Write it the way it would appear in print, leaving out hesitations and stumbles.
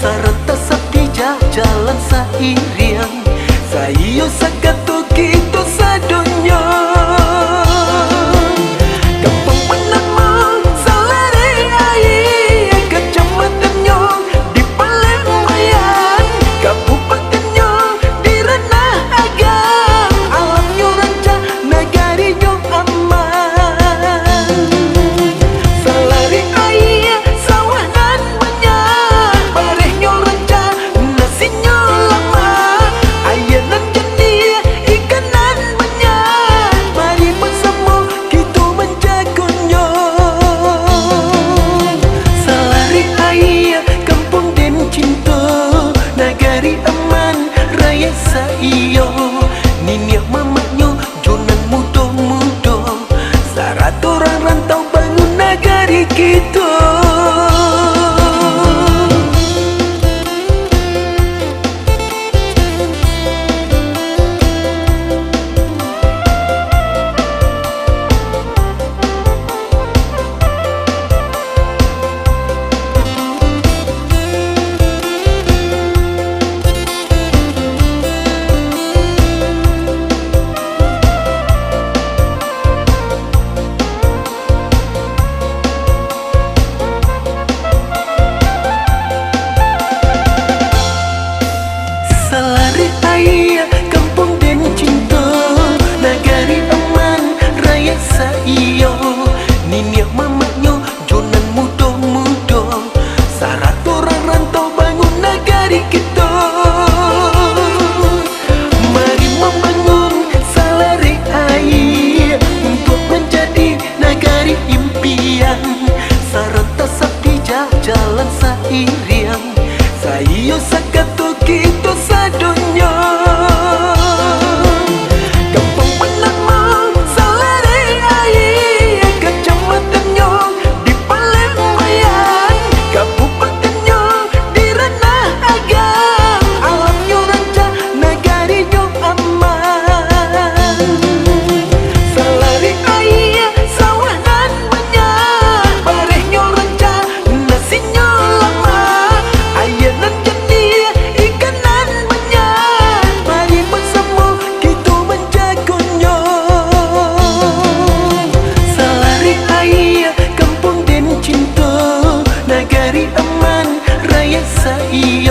sarata saptija jalan sairiang sayo sakato kito sadonya. Kampung Penama salare ai kecamatannya di Palembang, kabupatennya di Ranah Agang, alamnya ranca nagarinya aman. Salare ai sawah nan banyak, barehnya ranca nasinya lama, ayanan jenis ikanan banyak, mari bersama kita menjagonya. Salare ai kampung den cinta, nagari aman raya saiyo, niniak mamaknya jonan muda-muda, sarat orang rantau bangun nagari kita. Salare ai kampung den cinta, nagari aman raya saiyo, niniak mamaknya jonan muda-muda, sarat orang rantau bangun nagari kita. Mari membangun Salare ai untuk menjadi nagari impian, sarata saptija jalan sairiang sayo sakato kita sadonya. Kampung Penama salare ai kecamatannya di Palembang, kabupatennya di Ranah Agang, alamnya ranca nagarinya aman. Salare ai sawah nan banyak, barehnya ranca nasinya lama, ayanan jenis ikanan banyak, mari bersama kita menjagonya. Salare ai kampung den cinta, nagari aman raya saiyo.